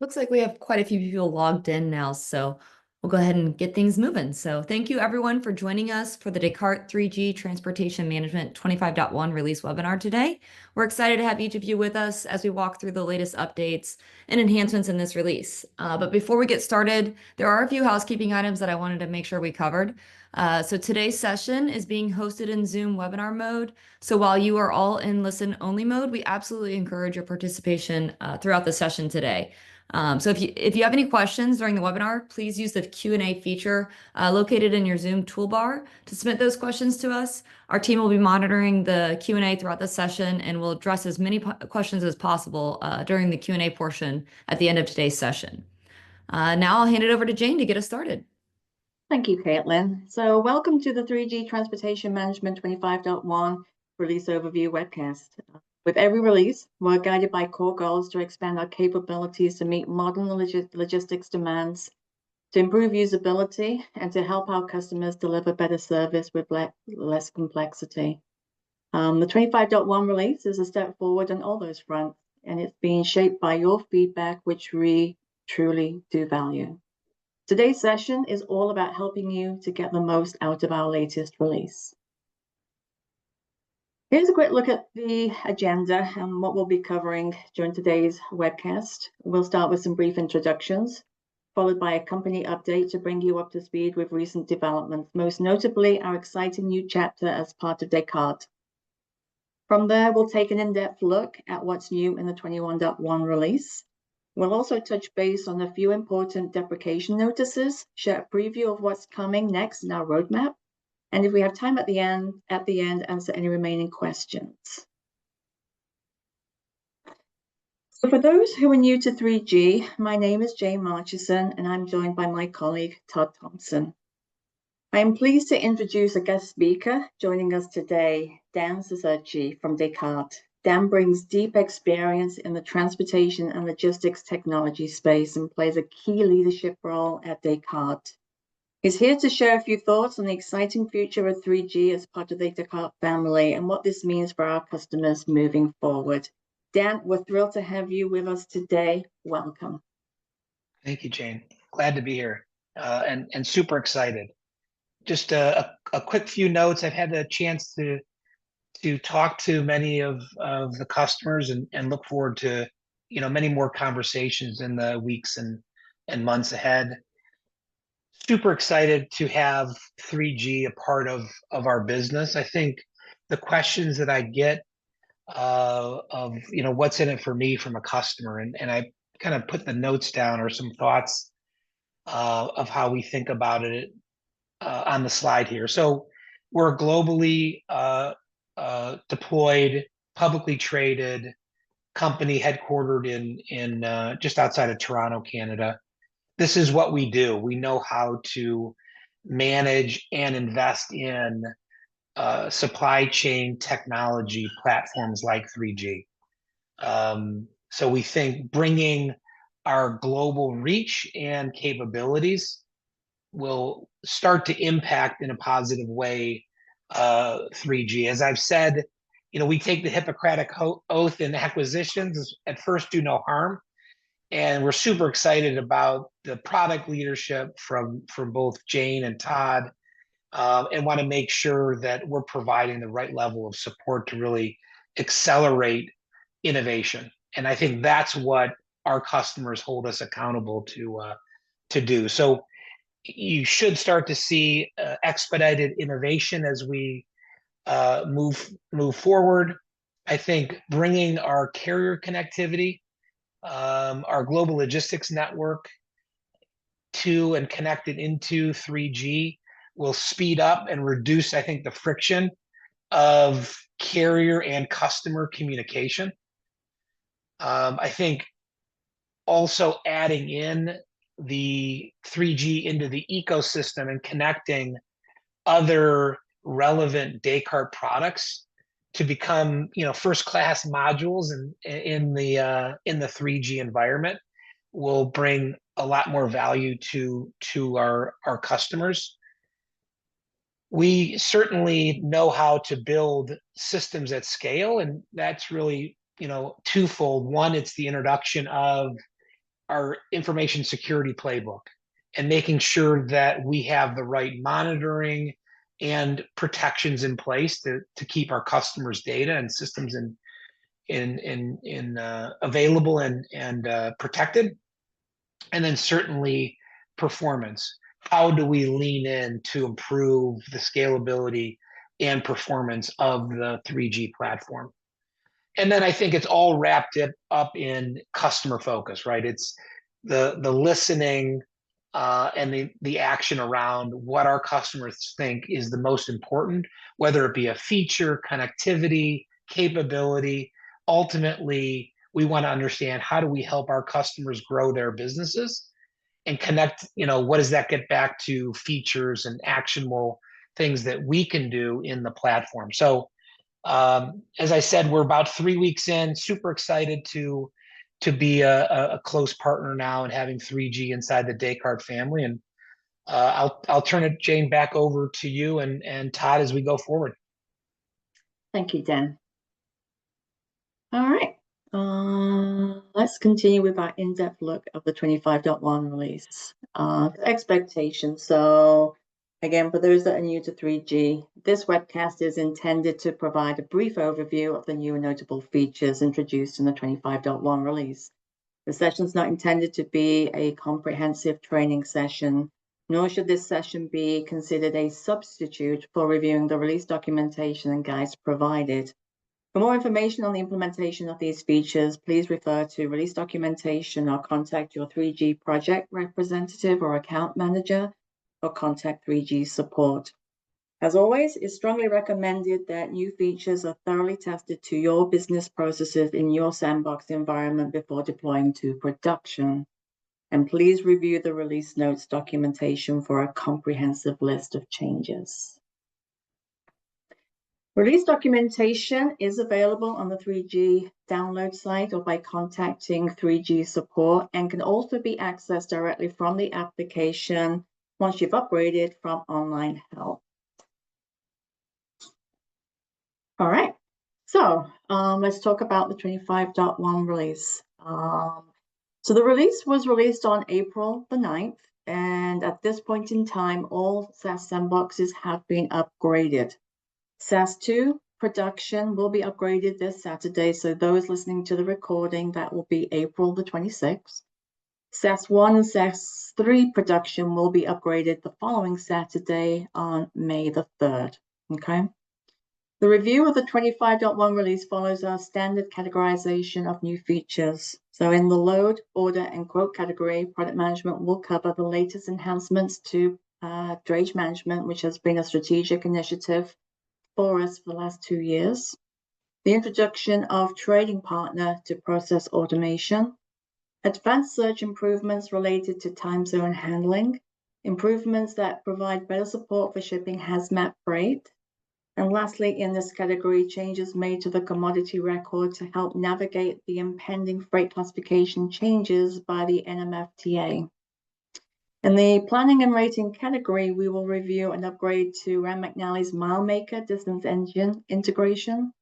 Looks like we have quite a few people logged in now, so we'll go ahead and get things moving. So thank you everyone for joining us for the Descartes 3G Transportation Management 25.1 release webinar today. We're excited to have each of you with us as we walk through the latest updates and enhancements in this release. But before we get started, there are a few housekeeping items that I wanted to make sure we covered. So today's session is being hosted in Zoom webinar mode. So while you are all in listen only mode, we absolutely encourage your participation throughout the session today. So if you have any questions during the webinar, please use the Q&A feature located in your Zoom toolbar to submit those questions to us. Our team will be monitoring the Q&A throughout the session and will address as many questions as possible during the Q&A portion at the end of today's session. Now I'll hand it over to Jane to get us started. Thank you, Caitlin. So welcome to the 3G Transportation Management 25.1 release overview webcast. With every release, we're guided by core goals to expand our capabilities to meet modern logistics demands, to improve usability, and to help our customers deliver better service with less complexity. The 25.1 release is a step forward on all those fronts, and it's being shaped by your feedback, which we truly do value. Today's session is all about helping you to get the most out of our latest release. Here's a quick look at the agenda and what we'll be covering during today's webcast. We'll start with some brief introductions, followed by a company update to bring you up to speed with recent developments, most notably our exciting new chapter as part of Descartes. From there, we'll take an in-depth look at what's new in the 21.1 release. We'll also touch base on a few important deprecation notices, share a preview of what's coming next in our roadmap, and if we have time at the end, answer any remaining questions. So for those who are new to 3G, my name is Jane Marchison, and I'm joined by my colleague, Todd Thompson. I am pleased to introduce a guest speaker joining us today, Dan Ciserci from Descartes. Dan brings deep experience in the transportation and logistics technology space and plays a key leadership role at Descartes. He's here to share a few thoughts on the exciting future of 3G as part of the Descartes family and what this means for our customers moving forward. Dan, we're thrilled to have you with us today. Welcome. Thank you, Jane. Glad to be here and super excited. Just a quick few notes. I've had the chance to talk to many of the customers and look forward to many more conversations in the weeks and months ahead. Super excited to have 3G a part of our business. I think the questions that I get of what's in it for me from a customer, and I kind of put the notes down or some thoughts of how we think about it on the slide here. So we're a globally deployed, publicly traded company headquartered in just outside of Toronto, Canada. This is what we do. We know how to manage and invest in supply chain technology platforms like 3G. So we think bringing our global reach and capabilities will start to impact in a positive way 3G. As I've said, we take the Hippocratic oath in acquisitions, at first do no harm. And we're super excited about the product leadership from both Jane and Todd, and want to make sure that we're providing the right level of support to really accelerate innovation. And I think that's what our customers hold us accountable to do. So you should start to see expedited innovation as we move forward. I think bringing our carrier connectivity, our global logistics network to and connect it into 3G will speed up and reduce, I think, the friction of carrier and customer communication. I think also adding in the 3G into the ecosystem and connecting other relevant Descartes products to become, first-class modules in the 3G environment will bring a lot more value to our customers. We certainly know how to build systems at scale, and that's really, twofold. One, it's the introduction of our information security playbook and making sure that we have the right monitoring and protections in place to keep our customers' data and systems available and protected. And then certainly performance. How do we lean in to improve the scalability and performance of the 3G platform? And then I think it's all wrapped up in customer focus, right? It's the listening and the action around what our customers think is the most important, whether it be a feature, connectivity, capability. Ultimately, we want to understand how do we help our customers grow their businesses and connect, what does that get back to features and actionable things that we can do in the platform. So as I said, we're about 3 weeks in, super excited to be a close partner now and having 3G inside the Descartes family. And I'll turn it, Jane, back over to you and Todd as we go forward. Thank you, Dan. All right, let's continue with our in-depth look of the 25.1 release. Expectations. So again, for those that are new to 3G, this webcast is intended to provide a brief overview of the new and notable features introduced in the 25.1 release. The session is not intended to be a comprehensive training session, nor should this session be considered a substitute for reviewing the release documentation and guides provided. For more information on the implementation of these features, please refer to release documentation or contact your 3G project representative or account manager, or contact 3G support. As always, it's strongly recommended that new features are thoroughly tested to your business processes in your sandbox environment before deploying to production. And please review the release notes documentation for a comprehensive list of changes. Release documentation is available on the 3G download site or by contacting 3G support, and can also be accessed directly from the application once you've upgraded from online help. All right, so let's talk about the 25.1 release. So the release was released on April the 9th, and at this point in time, all SaaS sandboxes have been upgraded. SaaS 2 production will be upgraded this Saturday, so those listening to the recording, that will be April the 26th. SaaS 1 and SaaS 3 production will be upgraded the following Saturday on May the 3rd, okay? The review of the 25.1 release follows our standard categorization of new features. So in the load, order, and quote category, product management will cover the latest enhancements to Drayage Management, which has been a strategic initiative for us for the last 2 years. The introduction of trading partner to process automation, advanced search improvements related to time zone handling, improvements that provide better support for shipping hazmat freight, and lastly, in this category, changes made to the commodity record to help navigate the impending freight classification changes by the NMFTA. In the planning and rating category, we will review an upgrade to McNally's MileMaker distance engine integration,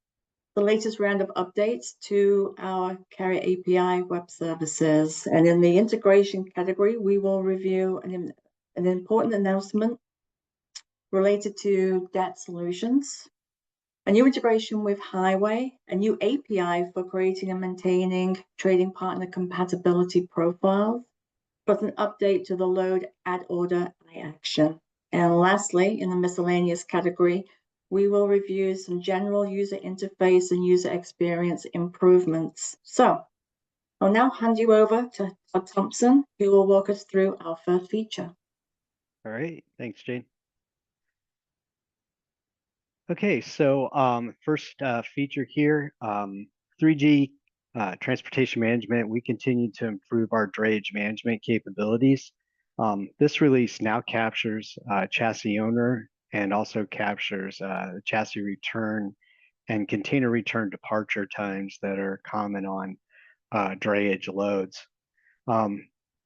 the latest round of updates to our Carrier API web services. And in the integration category, we will review an important announcement related to debt solutions, a new integration with Highway, a new API for creating and maintaining trading partner compatibility profiles, plus an update to the load add order action. And lastly, in the miscellaneous category, we will review some general user interface and user experience improvements. So I'll now hand you over to Todd Thompson, who will walk us through our first feature. All right, thanks, Jane. Okay, so first feature here, 3G transportation management. We continue to improve our drayage management capabilities. This release now captures chassis owner and also captures chassis return and container return departure times that are common on drayage loads.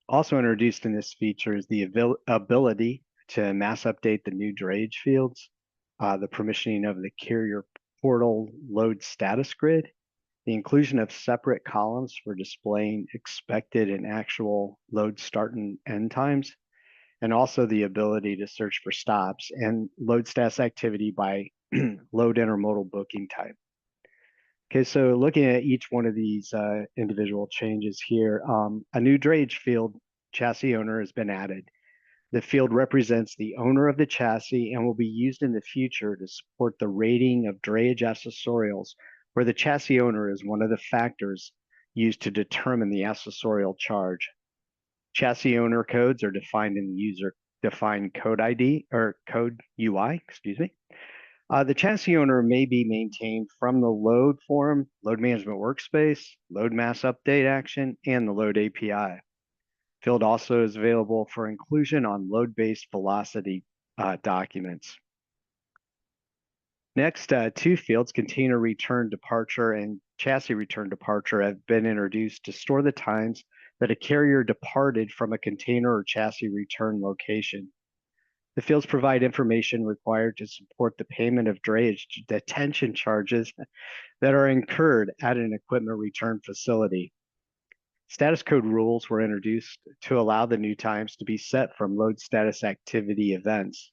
Also introduced in this feature is the ability to mass update the new drayage fields, the permissioning of the carrier portal load status grid, the inclusion of separate columns for displaying expected and actual load start and end times, and also the ability to search for stops and load status activity by load intermodal booking type. Okay, so looking at each one of these individual changes here, a new drayage field chassis owner has been added. The field represents the owner of the chassis and will be used in the future to support the rating of drayage accessorials, where the chassis owner is one of the factors used to determine the accessorial charge. Chassis owner codes are defined in the user-defined code ID or code UI, excuse me. The chassis owner may be maintained from the load forum, load management workspace, load mass update action, and the load API. Field also is available for inclusion on load-based velocity documents. Next, two fields, container return departure and chassis return departure, have been introduced to store the times that a carrier departed from a container or chassis return location. The fields provide information required to support the payment of drayage detention charges that are incurred at an equipment return facility. Status code rules were introduced to allow the new times to be set from load status activity events.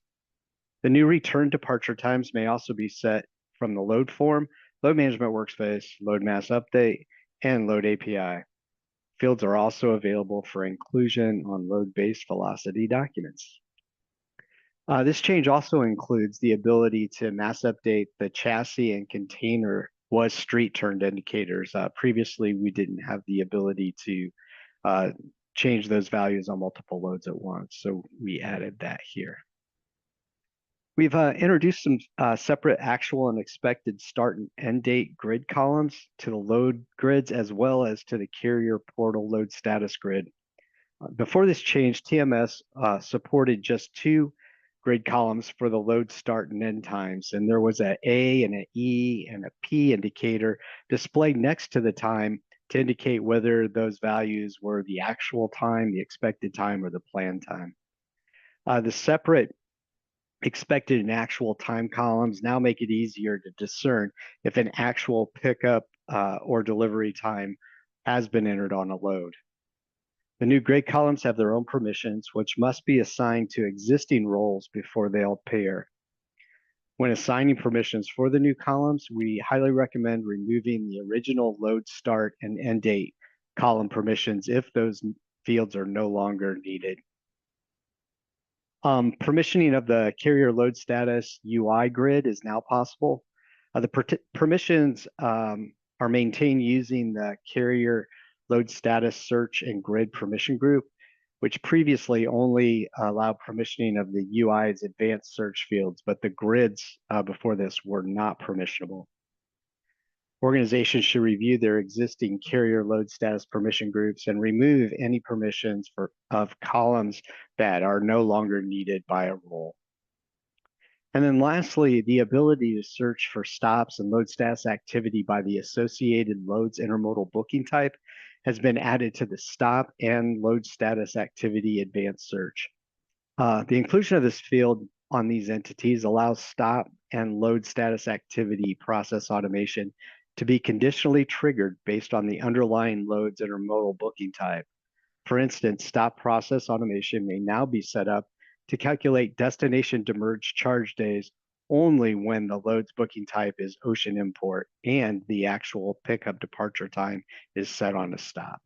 The new return departure times may also be set from the load form, load management workspace, load mass update, and load API. Fields are also available for inclusion on load-based velocity documents. This change also includes the ability to mass update the chassis and container was street turned indicators. Previously, we didn't have the ability to change those values on multiple loads at once, so we added that here. We've introduced some separate actual and expected start and end date grid columns to the load grids as well as to the carrier portal load status grid. Before this change, TMS supported just two grid columns for the load start and end times, and there was an A and an E and a P indicator displayed next to the time to indicate whether those values were the actual time, the expected time, or the planned time. The separate expected and actual time columns now make it easier to discern if an actual pickup or delivery time has been entered on a load. The new grid columns have their own permissions, which must be assigned to existing roles before they'll appear. When assigning permissions for the new columns, we highly recommend removing the original load start and end date column permissions if those fields are no longer needed. Permissioning of the carrier load status UI grid is now possible. The permissions are maintained using the carrier load status search and grid permission group, which previously only allowed permissioning of the UI's advanced search fields, but the grids before this were not permissionable. Organizations should review their existing carrier load status permission groups and remove any permissions of columns that are no longer needed by a role. And then lastly, the ability to search for stops and load status activity by the associated loads intermodal booking type has been added to the stop and load status activity advanced search. The inclusion of this field on these entities allows stop and load status activity process automation to be conditionally triggered based on the underlying loads intermodal booking type. For instance, stop process automation may now be set up to calculate destination demerge charge days only when the loads booking type is ocean import and the actual pickup departure time is set on a stop.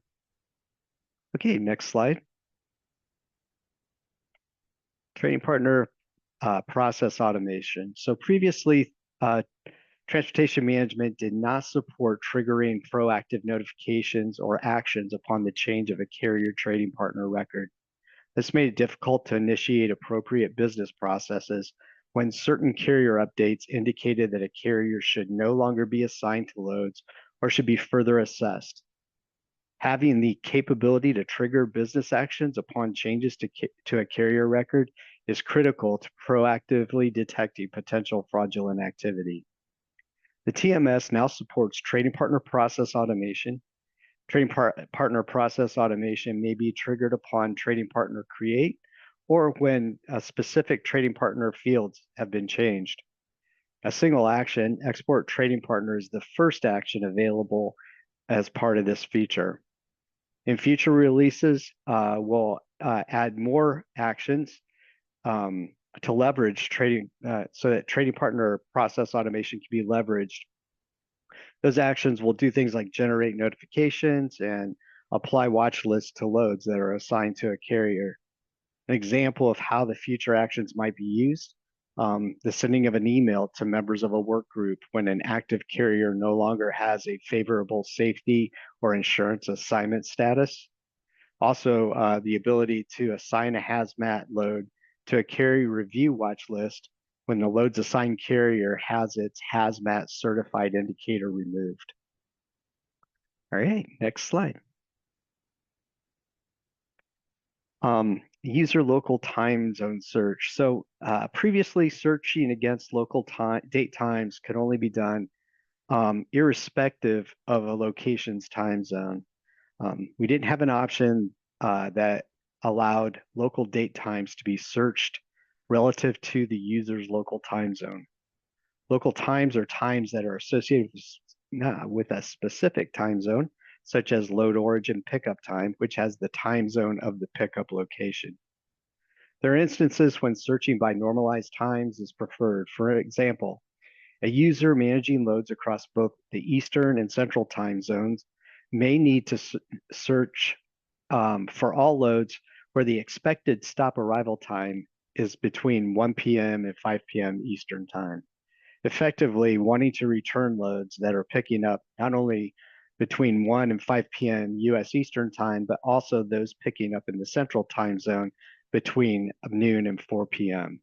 Okay, next slide. Trading partner process automation. So previously, transportation management did not support triggering proactive notifications or actions upon the change of a carrier trading partner record. This made it difficult to initiate appropriate business processes when certain carrier updates indicated that a carrier should no longer be assigned to loads or should be further assessed. Having the capability to trigger business actions upon changes to a carrier record is critical to proactively detecting potential fraudulent activity. The TMS now supports trading partner process automation. Trading partner process automation may be triggered upon trading partner create or when specific trading partner fields have been changed. A single action, export trading partner, is the first action available as part of this feature. In future releases, we'll add more actions to leverage trading so that trading partner process automation can be leveraged. Those actions will do things like generate notifications and apply watch lists to loads that are assigned to a carrier. An example of how the future actions might be used, the sending of an email to members of a work group when an active carrier no longer has a favorable safety or insurance assignment status. Also, the ability to assign a hazmat load to a carrier review watch list when the load's assigned carrier has its hazmat certified indicator removed. All right, next slide. User local time zone search. So previously, searching against local date times could only be done irrespective of a location's time zone. We didn't have an option that allowed local date times to be searched relative to the user's local time zone. Local times are times that are associated with a specific time zone, such as load origin pickup time, which has the time zone of the pickup location. There are instances when searching by normalized times is preferred. For example, a user managing loads across both the Eastern and Central time zones may need to search for all loads where the expected stop arrival time is between 1 p.m. and 5 p.m. Eastern time, effectively wanting to return loads that are picking up not only between 1 and 5 p.m. U.S. Eastern time, but also those picking up in the Central time zone between noon and 4 p.m.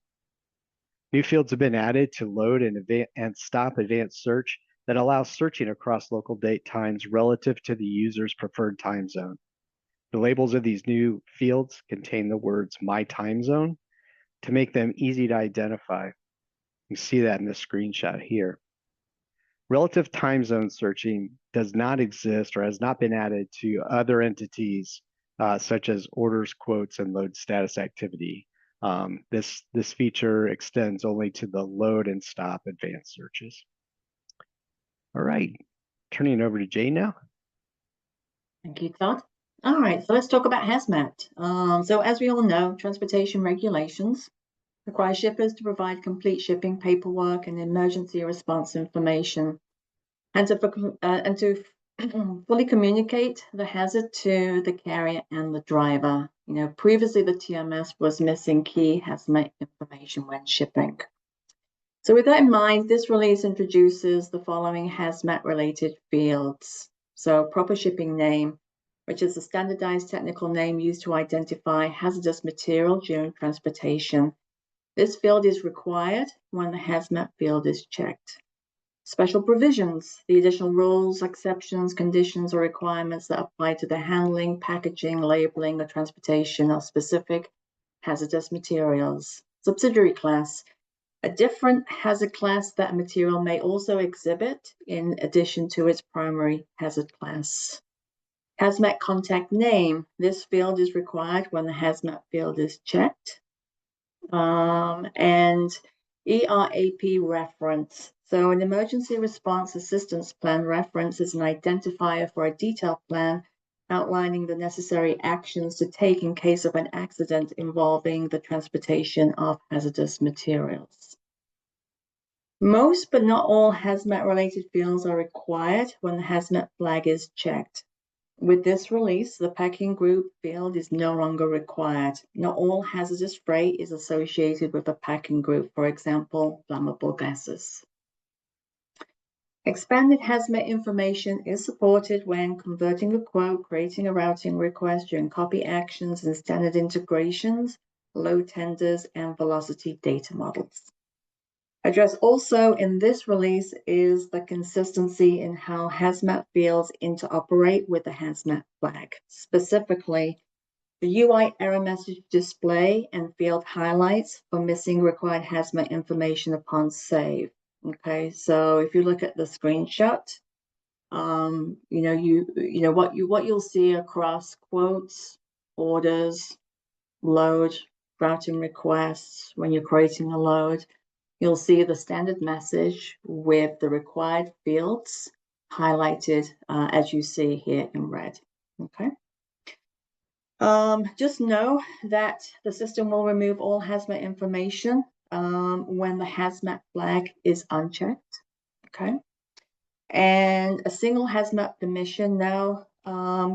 New fields have been added to load and stop advanced search that allows searching across local date times relative to the user's preferred time zone. The labels of these new fields contain the words "My Time Zone" to make them easy to identify. You see that in the screenshot here. Relative time zone searching does not exist or has not been added to other entities such as orders, quotes, and load status activity. This feature extends only to the load and stop advanced searches. All right, turning it over to Jay now. Thank you, Todd. All right, so let's talk about hazmat. So as we all know, transportation regulations require shippers to provide complete shipping paperwork and emergency response information, and to fully communicate the hazard to the carrier and the driver. Previously the TMS was missing key hazmat information when shipping. So with that in mind, this release introduces the following hazmat-related fields. So proper shipping name, which is a standardized technical name used to identify hazardous material during transportation. This field is required when the hazmat field is checked. Special provisions, the additional rules, exceptions, conditions, or requirements that apply to the handling, packaging, labeling, or transportation of specific hazardous materials. Subsidiary class, a different hazard class that a material may also exhibit in addition to its primary hazard class. Hazmat contact name, this field is required when the hazmat field is checked. And ERAP reference. So an emergency response assistance plan reference is an identifier for a detailed plan outlining the necessary actions to take in case of an accident involving the transportation of hazardous materials. Most but not all hazmat-related fields are required when the hazmat flag is checked. With this release, the packing group field is no longer required. Not all hazardous freight is associated with a packing group, for example, flammable gases. Expanded hazmat information is supported when converting a quote, creating a routing request during copy actions and standard integrations, load tenders, and velocity data models. Addressed also in this release is the consistency in how hazmat fields interoperate with the hazmat flag. Specifically, the UI error message display and field highlights for missing required hazmat information upon save. Okay, so if you look at the screenshot, what you'll see across quotes, orders, load, routing requests when you're creating a load. you'll see the standard message with the required fields highlighted as you see here in red. Okay. Just know that the system will remove all hazmat information when the hazmat flag is unchecked. Okay. And a single hazmat permission now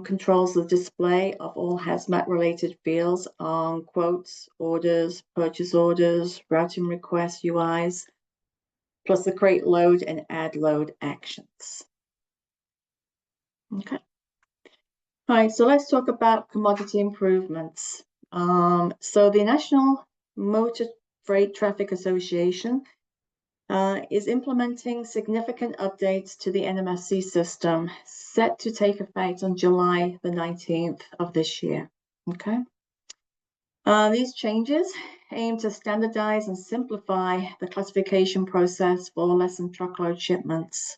controls the display of all hazmat related fields on quotes, orders, purchase orders, routing requests, UIs, plus the create load and add load actions. Okay. All right, so let's talk about commodity improvements. So the National Motor Freight Traffic Association is implementing significant updates to the NMFC system set to take effect on July the 19th of this year. Okay. These changes aim to standardize and simplify the classification process for less than truckload shipments.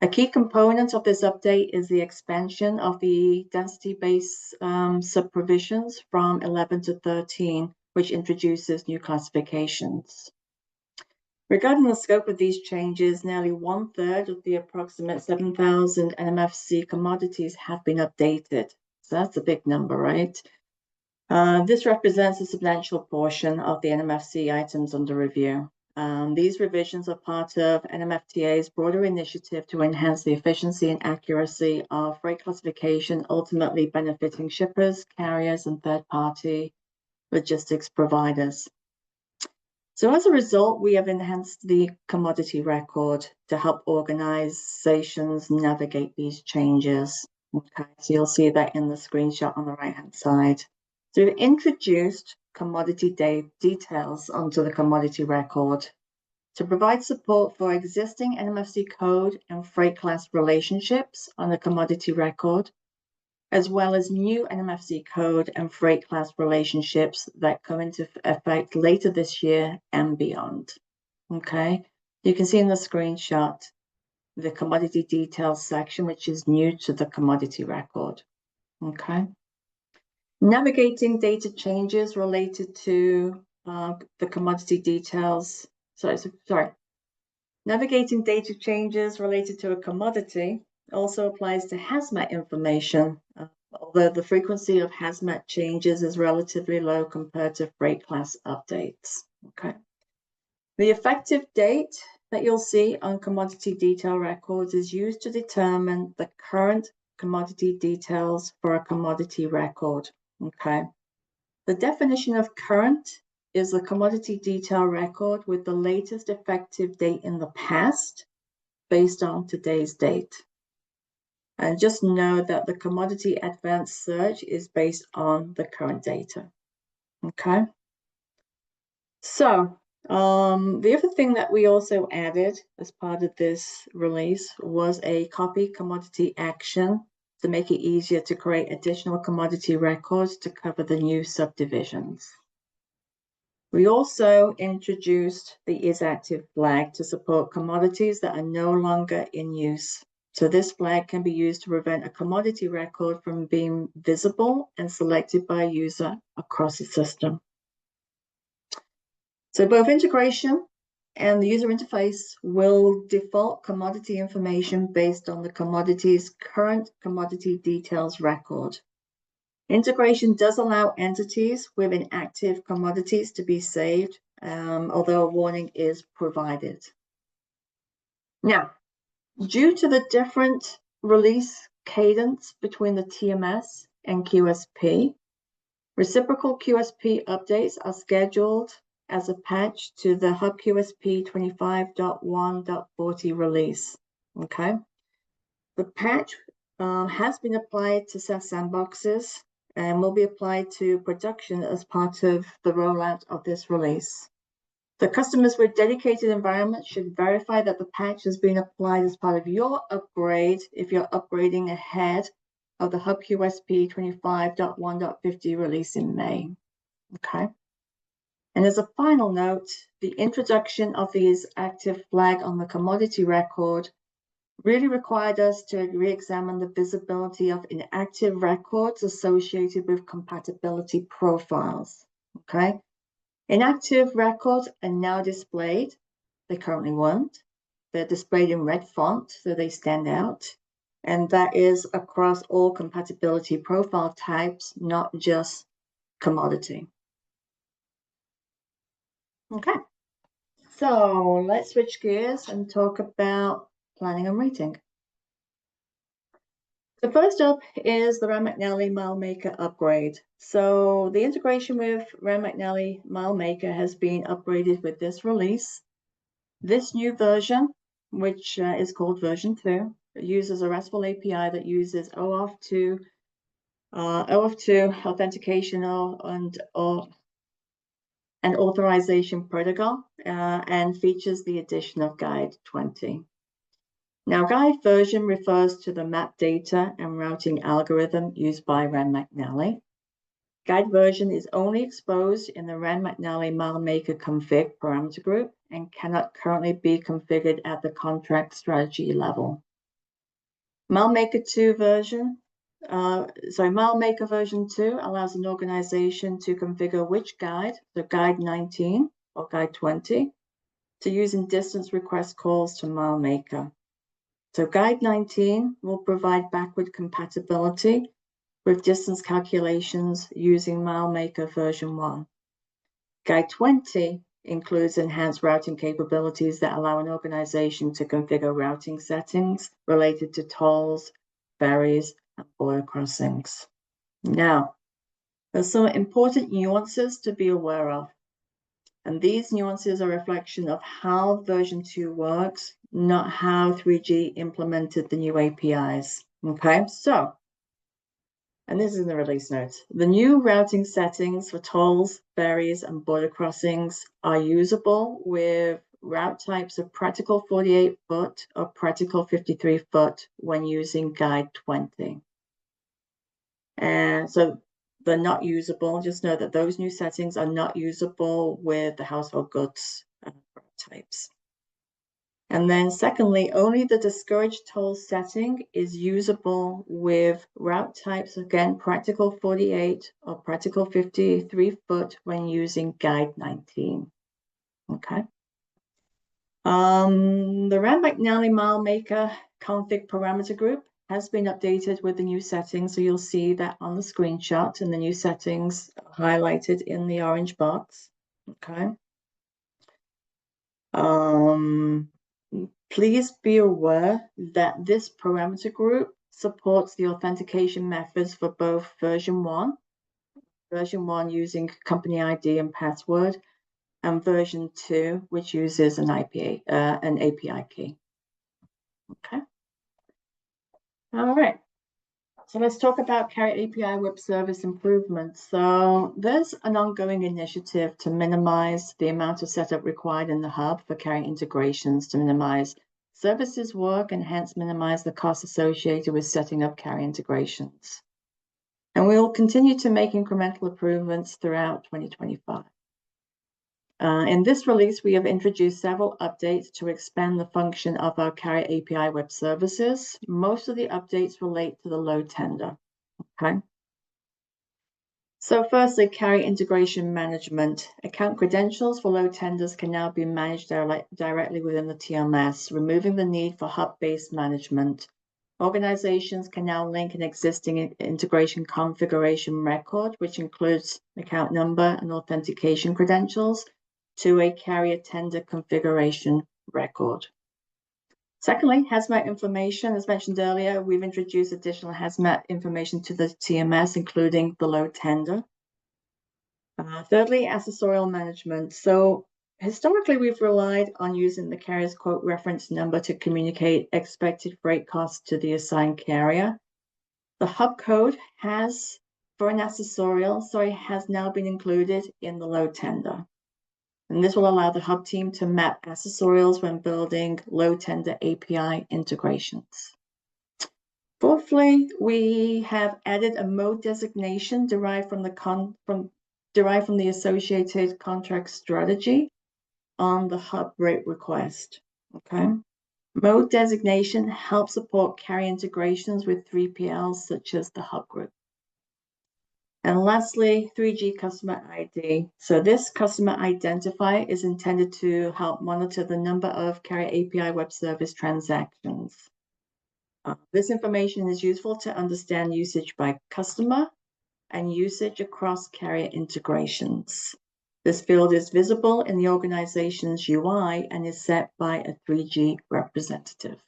A key component of this update is the expansion of the density-based sub-provisions from 11 to 13, which introduces new classifications. Regarding the scope of these changes, nearly 1/3 of the approximate 7,000 NMFC commodities have been updated. So that's a big number, right? This represents a substantial portion of the NMFC items under review. These revisions are part of NMFTA's broader initiative to enhance the efficiency and accuracy of freight classification, ultimately benefiting shippers, carriers, and third-party logistics providers. So as a result, we have enhanced the commodity record to help organizations navigate these changes. Okay, so you'll see that in the screenshot on the right-hand side. So we've introduced commodity details onto the commodity record to provide support for existing NMFC code and freight class relationships on the commodity record, as well as new NMFC code and freight class relationships that come into effect later this year and beyond. Okay, you can see in the screenshot the commodity details section, which is new to the commodity record. Okay. Navigating data changes related to the commodity details. Navigating data changes related to a commodity also applies to hazmat information, although the frequency of hazmat changes is relatively low compared to freight class updates. Okay. The effective date that you'll see on commodity detail records is used to determine the current commodity details for a commodity record. Okay. The definition of current is the commodity detail record with the latest effective date in the past based on today's date. And just know that the commodity advanced search is based on the current data. Okay. So the other thing that we also added as part of this release was a copy commodity action to make it easier to create additional commodity records to cover the new subdivisions. We also introduced the isActive flag to support commodities that are no longer in use. So this flag can be used to prevent a commodity record from being visible and selected by a user across the system. So both integration and the user interface will default commodity information based on the commodity's current commodity details record. Integration does allow entities with inactive commodities to be saved, although a warning is provided. Now, due to the different release cadence between the TMS and QSP, reciprocal QSP updates are scheduled as a patch to the Hub QSP 25.1.40 release. Okay. The patch has been applied to SaaS sandboxes and will be applied to production as part of the rollout of this release. The customers with dedicated environments should verify that the patch has been applied as part of your upgrade if you're upgrading ahead of the Hub QSP 25.1.50 release in May. Okay. And as a final note, the introduction of the isActive flag on the commodity record really required us to re-examine the visibility of inactive records associated with compatibility profiles. Okay. Inactive records are now displayed They currently weren't. They're displayed in red font, so they stand out. And that is across all compatibility profile types, not just commodity. Okay, so let's switch gears and talk about planning and rating. So first up is the McNally MileMaker Upgrade. So the integration with McNally MileMaker has been upgraded with this release. This new version, which is called version 2, uses a RESTful API that uses OAuth2 authentication and authorization protocol, and features the addition of Guide 20. Now, Guide version refers to the map data and routing algorithm used by McNally. Guide version is only exposed in the McNally MileMaker config parameter group and cannot currently be configured at the contract strategy level. MileMaker version 2 allows an organization to configure which guide, so Guide 19 or Guide 20, to use in distance request calls to MileMaker. So Guide 19 will provide backward compatibility with distance calculations using MileMaker version 1. Guide 20 includes enhanced routing capabilities that allow an organization to configure routing settings related to tolls, ferries, and border crossings. Now, there's some important nuances to be aware of. And these nuances are a reflection of how version 2 works, not how 3G implemented the new APIs. Okay, so, and this is in the release notes, the new routing settings for tolls, ferries, and border crossings are usable with route types of practical 48-foot or practical 53-foot when using Guide 20. And so they're not usable. Just know that those new settings are not usable with the household goods types. And then secondly, only the discouraged toll setting is usable with route types, again, practical 48 or practical 53-foot when using Guide 19. Okay. The McNally MileMaker config parameter group has been updated with the new settings. So you'll see that on the screenshot and the new settings highlighted in the orange box. Okay. Please be aware that this parameter group supports the authentication methods for both version 1 using company ID and password, and version 2, which uses an API key. Okay. All right. So let's talk about Carrier API web service improvements. So there's an ongoing initiative to minimize the amount of setup required in the hub for Carrier integrations to minimize services work and hence minimize the costs associated with setting up Carrier integrations. And we will continue to make incremental improvements throughout 2025. In this release, we have introduced several updates to expand the function of our Carrier API web services. Most of the updates relate to the load tender. Okay. So firstly, Carrier integration management. Account credentials for load tenders can now be managed directly within the TMS, removing the need for hub-based management. Organizations can now link an existing integration configuration record, which includes account number and authentication credentials, to a carrier tender configuration record. Secondly, Hazmat information. As mentioned earlier, we've introduced additional Hazmat information to the TMS, including the load tender. Thirdly, accessorial management. So historically, we've relied on using the carrier's quote reference number to communicate expected freight costs to the assigned carrier. The hub code has now been included in the load tender. And this will allow the hub team to map accessorials when building load tender API integrations. Fourthly, we have added a mode designation derived from the associated contract strategy on the hub rate request. Okay. Mode designation helps support carrier integrations with 3PLs such as the hub group. And lastly, 3G customer ID. So this customer identifier is intended to help monitor the number of Carrier API web service transactions. This information is useful to understand usage by customer and usage across carrier integrations. This field is visible in the organization's UI and is set by a 3G representative.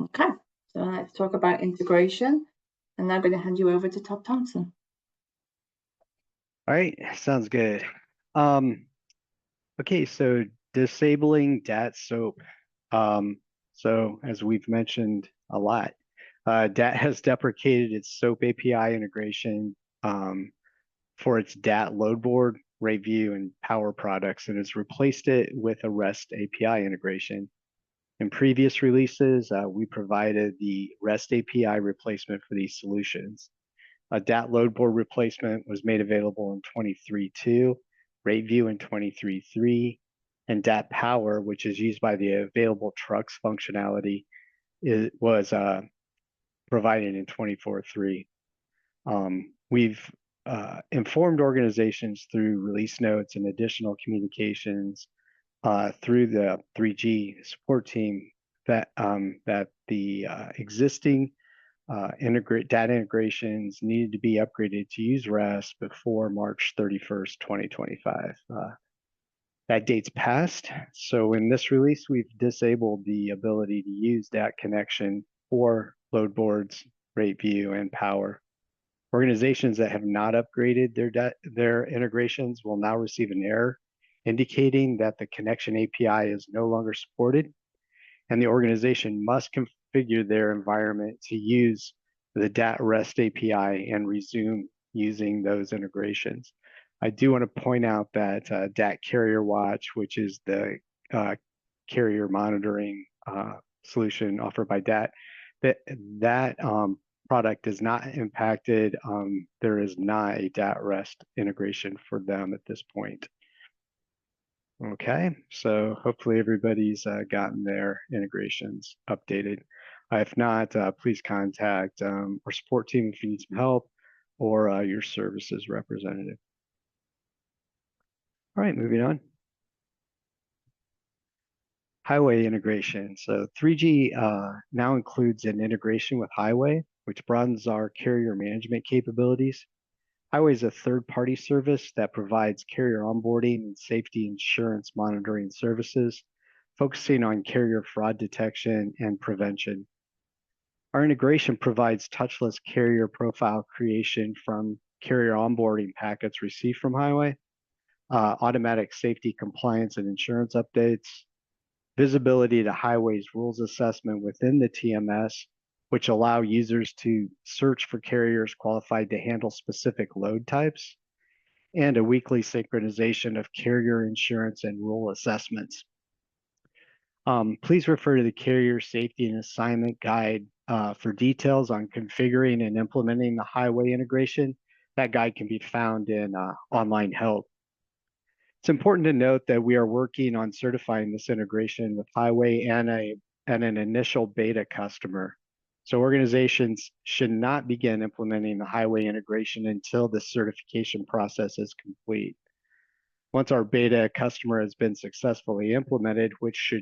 Okay, so let's talk about integration. And I'm going to hand you over to Todd Thompson. All right, sounds good. Okay, so disabling DAT SOAP. So as we've mentioned a lot, DAT has deprecated its SOAP API integration for its DAT load board, rate view, and power products, and has replaced it with a REST API integration. In previous releases, we provided the REST API replacement for these solutions. A DAT load board replacement was made available in 23.2, rate view in 23.3, and DAT power, which is used by the available trucks functionality, was provided in 24.3. We've informed organizations through release notes and additional communications through the 3G support team that the existing data integrations needed to be upgraded to use REST before March 31st, 2025. That date's passed, so in this release, we've disabled the ability to use that connection for load boards, rate view, and power. Organizations that have not upgraded their integrations will now receive an error indicating that the connection API is no longer supported, and the organization must configure their environment to use the DAT REST API and resume using those integrations. I do want to point out that DAT Carrier Watch, which is the carrier monitoring solution offered by DAT, that product is not impacted. There is not a DAT REST integration for them at this point. Okay, so hopefully everybody's gotten their integrations updated. If not, please contact our support team if you need some help, or your services representative. All right, moving on. Highway integration. So 3G now includes an integration with Highway, which broadens our carrier management capabilities. Highway is a third-party service that provides carrier onboarding and safety insurance monitoring services, focusing on carrier fraud detection and prevention. Our integration provides touchless carrier profile creation from carrier onboarding packets received from Highway, automatic safety compliance and insurance updates, visibility to Highway's rules assessment within the TMS, which allow users to search for carriers qualified to handle specific load types, and a weekly synchronization of carrier insurance and rule assessments. Please refer to the Carrier Safety and Assignment Guide for details on configuring and implementing the Highway integration. That guide can be found in online help. It's important to note that we are working on certifying this integration with Highway and an initial beta customer. So organizations should not begin implementing the Highway integration until the certification process is complete. Once our beta customer has been successfully implemented, which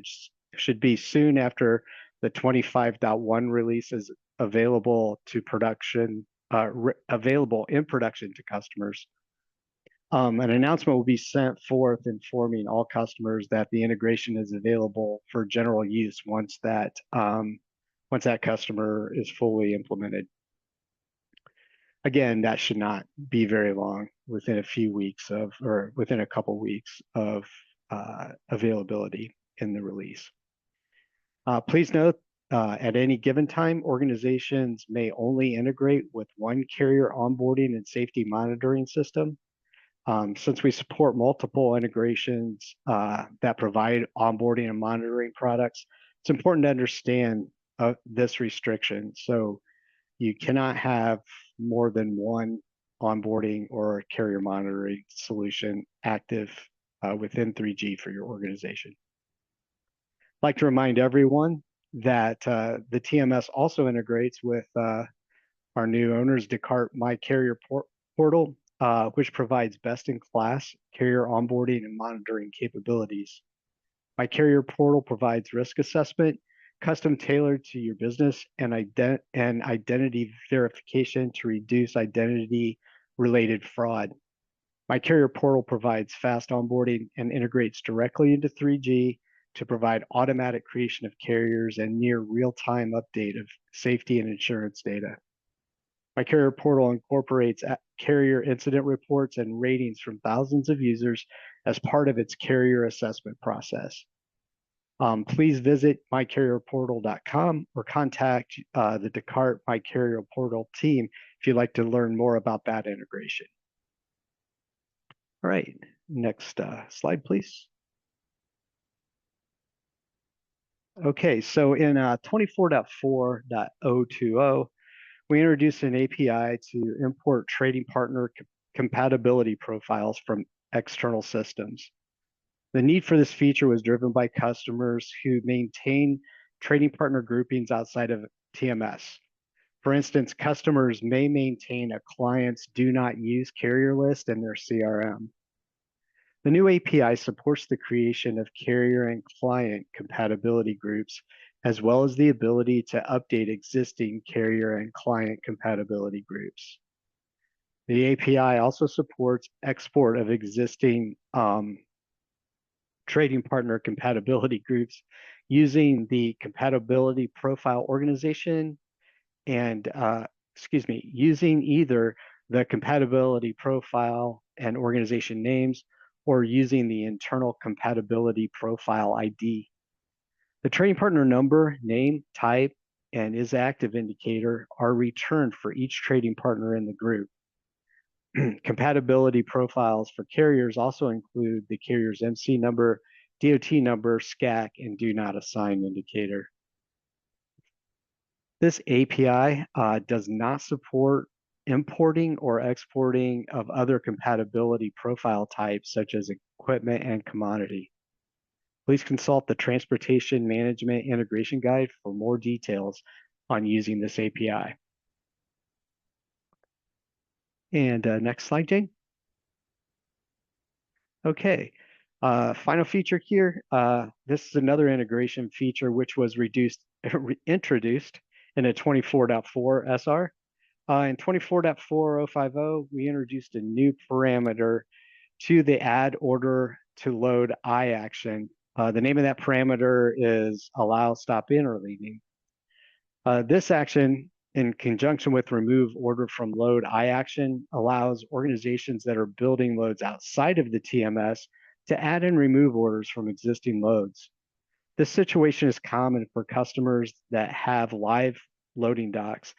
should be soon after the 25.1 release is available to production, available in production to customers, an announcement will be sent forth informing all customers that the integration is available for general use once that customer is fully implemented. Again, that should not be very long, within a few weeks of, or within a couple weeks of availability in the release. Please note, at any given time, organizations may only integrate with one carrier onboarding and safety monitoring system. Since we support multiple integrations that provide onboarding and monitoring products, it's important to understand this restriction. So you cannot have more than one onboarding or carrier monitoring solution active within 3G for your organization. I'd like to remind everyone that the TMS also integrates with our Our new owner's Descartes My Carrier portal, which provides best-in-class carrier onboarding and monitoring capabilities. My Carrier portal provides risk assessment, custom tailored to your business, and identity verification to reduce identity-related fraud. My Carrier portal provides fast onboarding and integrates directly into 3G to provide automatic creation of carriers and near real-time update of safety and insurance data. My Carrier portal incorporates carrier incident reports and ratings from thousands of users as part of its carrier assessment process. Please visit mycarrierportal.com or contact the Descartes My Carrier portal team if you'd like to learn more about that integration. All right, next slide, please. Okay, so in 24.4.020, we introduced an API to import trading partner compatibility profiles from external systems. The need for this feature was driven by customers who maintain trading partner groupings outside of TMS. For instance, customers may maintain a client's do not use carrier list in their CRM. The new API supports the creation of carrier and client compatibility groups, as well as the ability to update existing carrier and client compatibility groups. The API also supports export of existing trading partner compatibility groups using the compatibility profile organization and, using either the compatibility profile and organization names or using the internal compatibility profile ID. The trading partner number, name, type, and is active indicator are returned for each trading partner in the group. Compatibility profiles for carriers also include the carrier's MC number, DOT number, SCAC, and do not assign indicator. This API does not support importing or exporting of other compatibility profile types such as equipment and commodity. Please consult the Transportation Management Integration Guide for more details on using this API. And next slide, Jane. Okay, final feature here. This is another integration feature which was introduced in a 24.4 SR. In 24.4050, we introduced a new parameter to the add order to load I action. The name of that parameter is allow stop in or leaving. This action, in conjunction with remove order from load I action, allows organizations that are building loads outside of the TMS to add and remove orders from existing loads. This situation is common for customers that have live loading docks,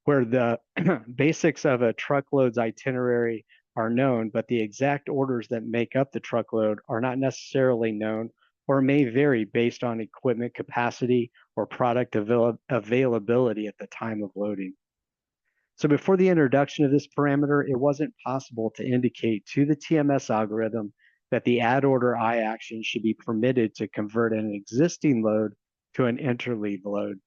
where the basics of a truckload's itinerary are known, but the exact orders that make up the truckload are not necessarily known or may vary based on equipment capacity or product availability at the time of loading. So before the introduction of this parameter, it wasn't possible to indicate to the TMS algorithm that the add order I action should be permitted to convert an existing load to an interleave load.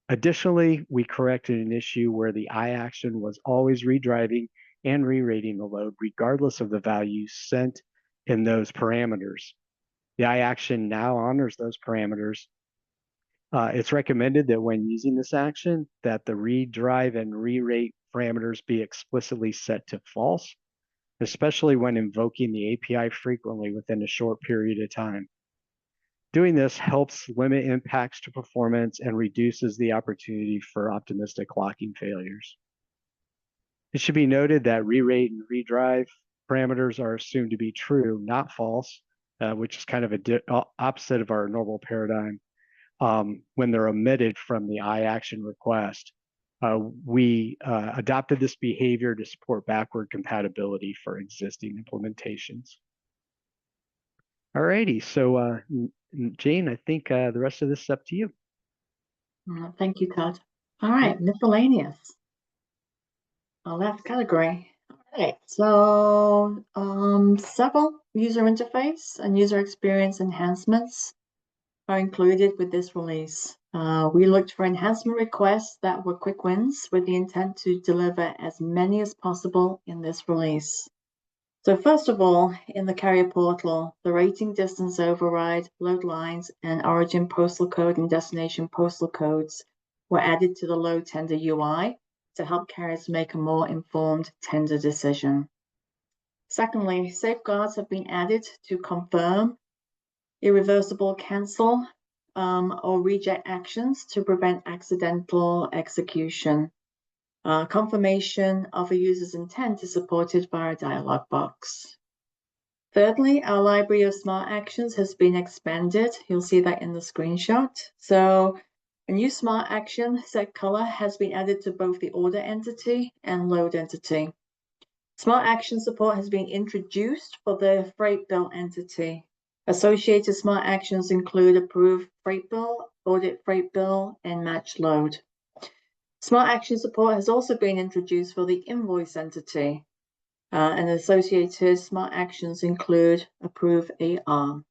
Additionally, we corrected an issue where the I action was always redriving and re-rating the load regardless of the value sent in those parameters. The I action now honors those parameters. It's recommended that when using this action that the redrive and re-rate parameters be explicitly set to false, especially when invoking the API frequently within a short period of time. Doing this helps limit impacts to performance and reduces the opportunity for optimistic locking failures. It should be noted that re-rate and redrive parameters are assumed to be true, not false, which is kind of a opposite of our normal paradigm. When they're omitted from the I action request. We adopted this behavior to support backward compatibility for existing implementations. All righty, so Jane, I think the rest of this is up to you. Thank you, Todd. All right, miscellaneous. Our last category. All right, so several user interface and user experience enhancements are included with this release. We looked for enhancement requests that were quick wins with the intent to deliver as many as possible in this release. So first of all, in the carrier portal, the rating distance override, load lines, and origin postal code and destination postal codes were added to the load tender UI to help carriers make a more informed tender decision. Secondly, safeguards have been added to confirm irreversible cancel or reject actions to prevent accidental execution. Confirmation of a user's intent is supported by a dialog box. Thirdly, our library of smart actions has been expanded. You'll see that in the screenshot. So a new smart action set color has been added to both the order entity and load entity. Smart action support has been introduced for the freight bill entity. Associated smart actions include approve freight bill, audit freight bill, and match load. Smart action support has also been introduced for the invoice entity, and associated smart actions include approve AR.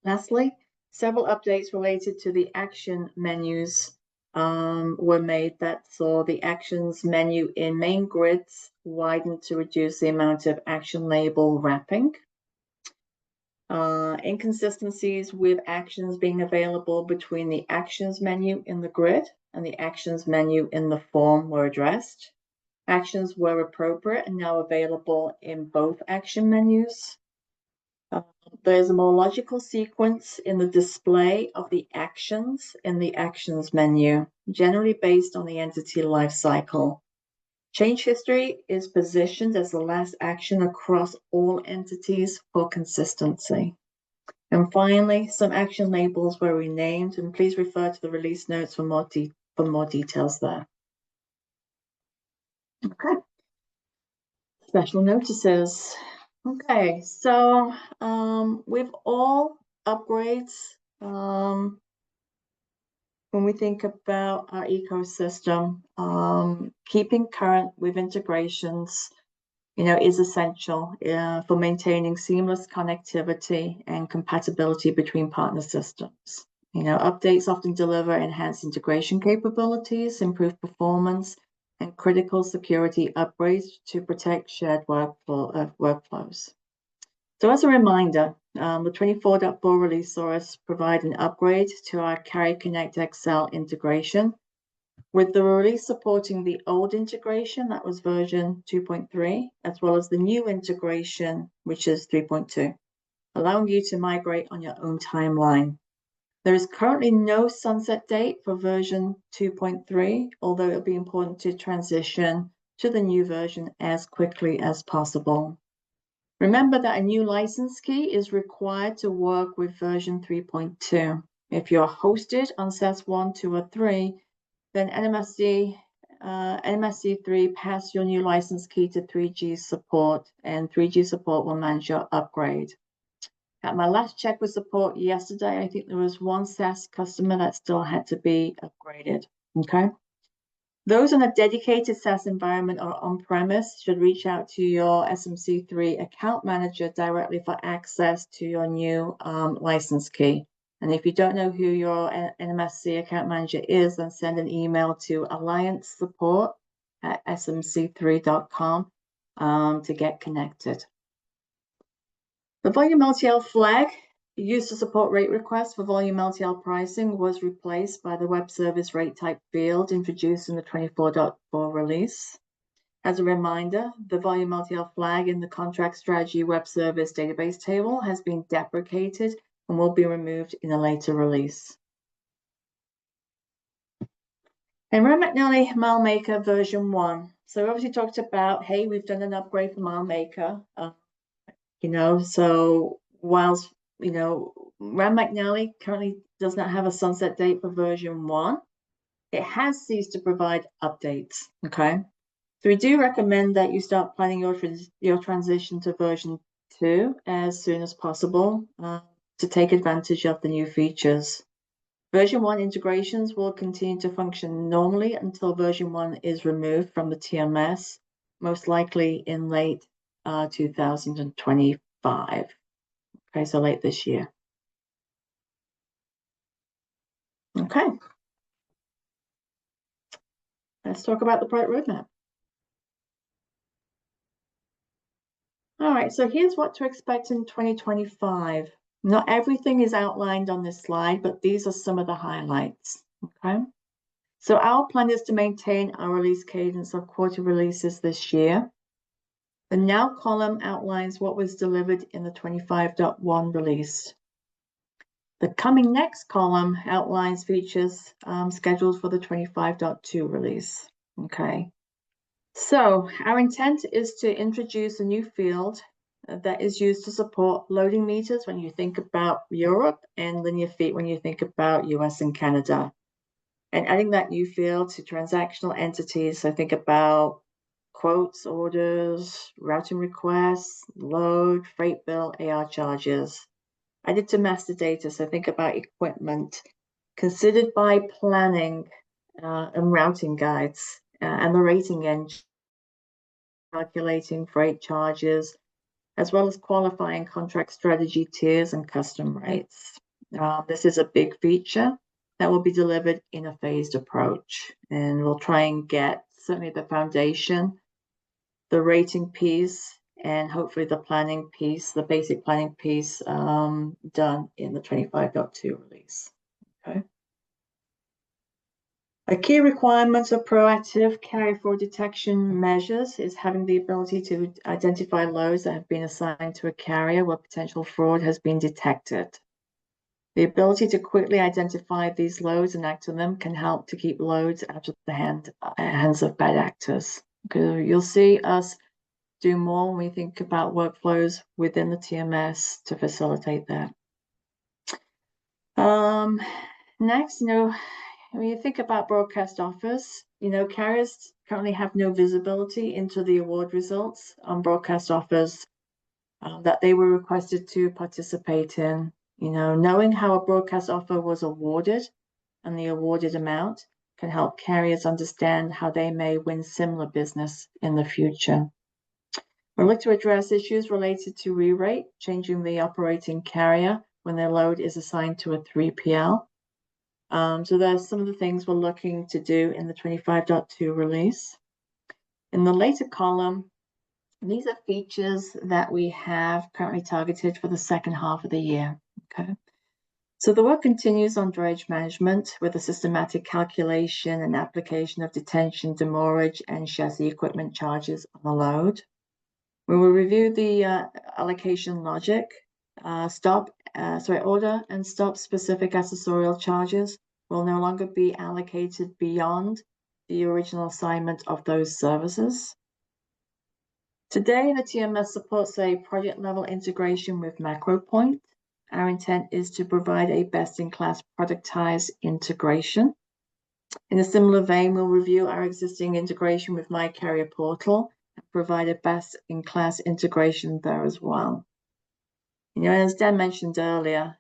Lastly, several updates related to the action menus were made that saw the actions menu in main grids widened to reduce the amount of action label wrapping. Inconsistencies with actions being available between the actions menu in the grid and the actions menu in the form were addressed. Actions were appropriate and now available in both action menus. There's a more logical sequence in the display of the actions in the actions menu, generally based on the entity lifecycle. Change history is positioned as the last action across all entities for consistency. And finally, some action labels were renamed, and please refer to the release notes for more details there. Okay. Special notices. Okay, so with all upgrades, when we think about our ecosystem, keeping current with integrations, is essential for maintaining seamless connectivity and compatibility between partner systems. Updates often deliver enhanced integration capabilities, improved performance, and critical security upgrades to protect shared workflows. So as a reminder, the 24.4 release saw us provide an upgrade to our Carrier Connect XL integration, with the release supporting the old integration, that was version 2.3, as well as the new integration, which is 3.2, allowing you to migrate on your own timeline. There is currently no sunset date for version 2.3, although it'll be important to transition to the new version as quickly as possible. Remember that a new license key is required to work with version 3.2. If you're hosted on SAS 1, 2, or 3, then NMFC 3 pass your new license key to 3G support, and 3G support will manage your upgrade. At my last check with support yesterday, I think there was one SAS customer that still had to be upgraded. Okay. Those in a dedicated SAS environment or on-premise should reach out to your SMC3 account manager directly for access to your new license key. And if you don't know who your NMFC account manager is, then send an email to alliancesupport@smc3.com to get connected. The volume LTL flag used to support rate requests for volume LTL pricing was replaced by the web service rate type field introduced in the 24.4 release. As a reminder, the volume LTL flag in the contract strategy web service database table has been deprecated and will be removed in a later release. And McNally MileMaker version 1. So we obviously talked about, hey, we've done an upgrade for MileMaker. So whilst, McNally currently does not have a sunset date for version 1, it has ceased to provide updates, okay? So we do recommend that you start planning your transition to version 2 as soon as possible to take advantage of the new features. Version 1 integrations will continue to function normally until version 1 is removed from the TMS, most likely in late 2025. Okay, so late this year. Okay. Let's talk about the product roadmap. All right, so here's what to expect in 2025. Not everything is outlined on this slide, but these are some of the highlights, okay? So our plan is to maintain our release cadence of quarter releases this year. The now column outlines what was delivered in the 25.1 release. The coming next column outlines features scheduled for the 25.2 release, okay? So our intent is to introduce a new field that is used to support loading meters when you think about Europe and linear feet when you think about US and Canada. And adding that new field to transactional entities, so think about quotes, orders, routing requests, load, freight bill, AR charges. Added to master data, so think about equipment, considered by planning and routing guides, and the rating engine, calculating freight charges, as well as qualifying contract strategy tiers and custom rates. This is a big feature that will be delivered in a phased approach, and we'll try and get certainly the foundation, the rating piece, and hopefully the planning piece, the basic planning piece, done in the 25.2 release. Okay. A key requirement of proactive carrier fraud detection measures is having the ability to identify loads that have been assigned to a carrier where potential fraud has been detected. The ability to quickly identify these loads and act on them can help to keep loads out of the hands of bad actors. Because you'll see us do more when we think about workflows within the TMS to facilitate that. Next, when you think about broadcast offers, carriers currently have no visibility into the award results on broadcast offers that they were requested to participate in. Knowing how a broadcast offer was awarded and the awarded amount can help carriers understand how they may win similar business in the future. We'll look to address issues related to re-rate, changing the operating carrier when their load is assigned to a 3PL. So there's some of the things we're looking to do in the 25.2 release. In the later column, these are features that we have currently targeted for the second half of the year. Okay. So the work continues on drayage management with the systematic calculation and application of detention, demurrage, and chassis equipment charges on the load. We will review the allocation logic, order and stop specific accessorial charges will no longer be allocated beyond the original assignment of those services. Today, the TMS supports a project level integration with MacroPoint. Our intent is to provide a best-in-class productized integration. In a similar vein, we'll review our existing integration with My Carrier Portal and provide a best-in-class integration there as well. As Dan mentioned earlier,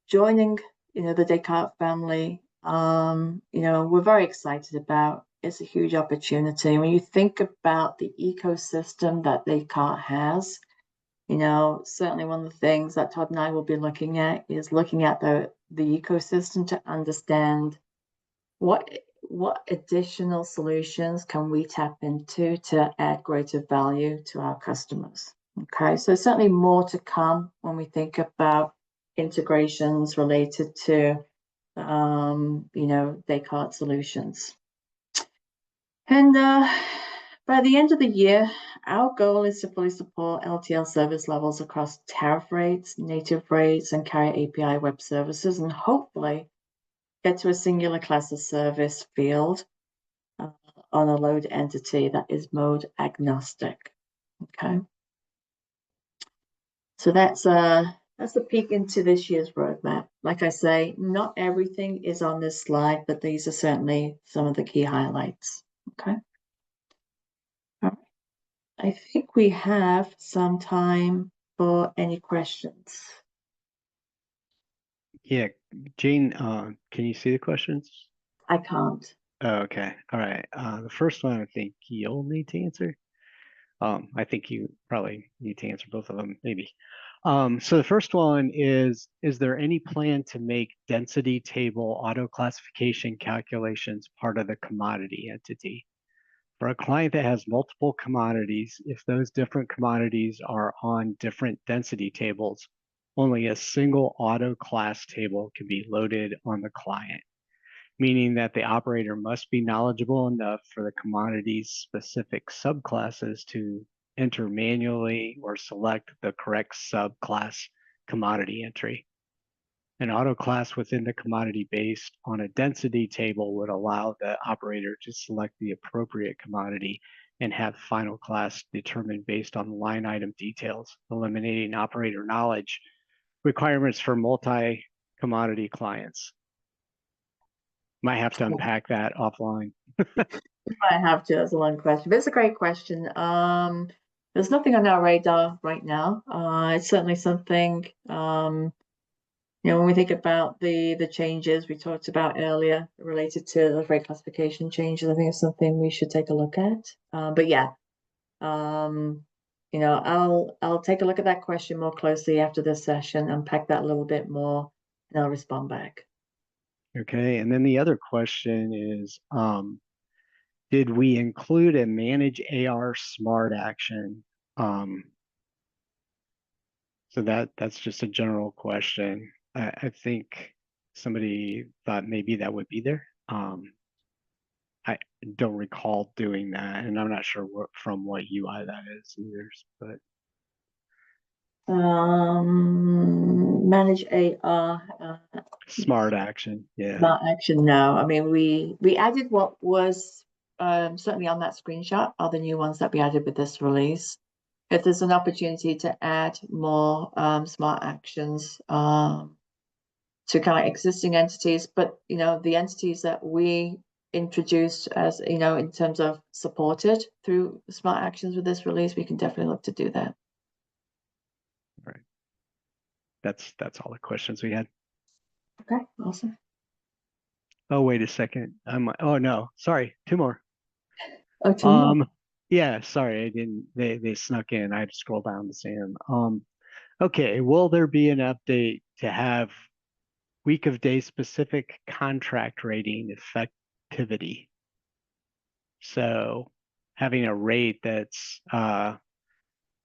joining, the Descartes family, we're very excited about. It's a huge opportunity. When you think about the ecosystem that Descartes has, certainly one of the things that Todd and I will be looking at is looking at the ecosystem to understand what additional solutions can we tap into to add greater value to our customers. Okay, so certainly more to come when we think about integrations related to, Descartes solutions. And by the end of the year, our goal is to fully support LTL service levels across tariff rates, native rates, and carrier API web services, and hopefully get to a singular class of service field on a load entity that is mode agnostic. Okay. So that's a peek into this year's roadmap. Like I say, not everything is on this slide, but these are certainly some of the key highlights. Okay. All right. I think we have some time for any questions. Yeah, Jane, can you see the questions? I can't. Oh, okay. All right. The first one, I think you'll need to answer. I think you probably need to answer both of them, maybe. So the first one is there any plan to make density table auto classification calculations part of the commodity entity? For a client that has multiple commodities, if those different commodities are on different density tables, only a single auto class table can be loaded on the client, meaning that the operator must be knowledgeable enough for the commodity's specific subclasses to enter manually or select the correct subclass commodity entry. An auto class within the commodity based on a density table would allow the operator to select the appropriate commodity and have final class determined based on line item details, eliminating operator knowledge requirements for multi-commodity clients. Might have to unpack that offline. I have to, as a long question, but it's a great question. There's nothing on our radar right now. It's certainly something, when we think about the changes we talked about earlier related to the rate classification changes, I think it's something we should take a look at. But yeah, I'll take a look at that question more closely after this session, unpack that a little bit more, and I'll respond back. Okay, and then the other question is, did we include a manage AR smart action? So that's just a general question. I think somebody thought maybe that would be there. I don't recall doing that, and I'm not sure from what UI that is either, but Manage AR. smart action, yeah. Smart action, no. I mean, we added what was certainly on that screenshot are the new ones that we added with this release. If there's an opportunity to add more smart actions to kind of existing entities, but the entities that we introduced as in terms of supported through smart actions with this release, we can definitely look to do that. Right. That's all the questions we had. Okay, awesome. Oh, wait a second. Oh no, sorry, two more. Oh, two more. Yeah, sorry, I didn't. They snuck in. I had to scroll down to see them. Okay, will there be an update to have week of day specific contract rating effectivity? So having a rate that's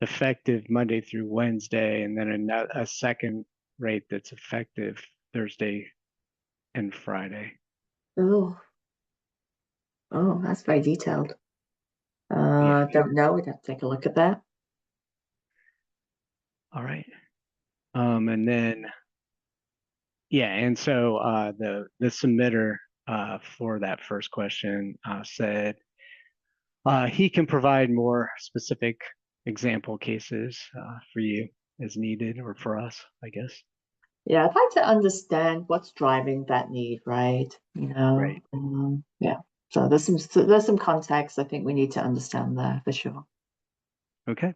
effective Monday through Wednesday, and then a second rate that's effective Thursday and Friday. Oh, that's very detailed. Yeah. Don't know. We'd have to take a look at that. All right. And then, yeah, and so the submitter for that first question said he can provide more specific example cases for you as needed, or for us, I guess. Yeah, I'd like to understand what's driving that need, right? Right. Yeah. So there's some context I think we need to understand there for sure. Okay.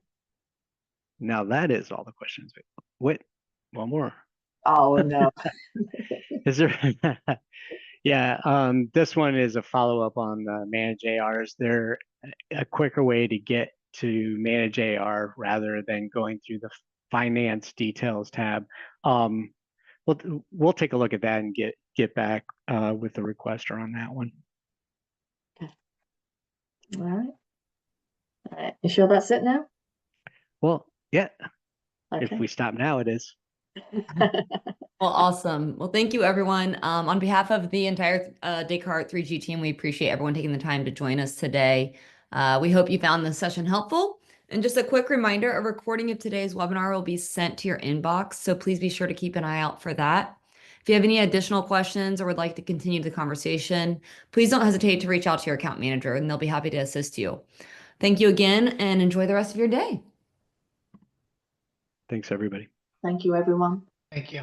Now that is all the questions. Wait, one more. Oh no. Is there? Yeah, this one is a follow-up on the manage ARs. They're a quicker way to get to manage AR rather than going through the finance details tab. We'll take a look at that and get back with the requester on that one. Okay. All right. All right. You sure that's it now? Well, yeah. Okay. If we stop now, it is. Well, awesome. Well, thank you, everyone. On behalf of the entire Descartes 3G team, we appreciate everyone taking the time to join us today. We hope you found this session helpful. And just a quick reminder, a recording of today's webinar will be sent to your inbox, so please be sure to keep an eye out for that. If you have any additional questions or would like to continue the conversation, please don't hesitate to reach out to your account manager, and they'll be happy to assist you. Thank you again, and enjoy the rest of your day. Thanks, everybody. Thank you, everyone. Thank you.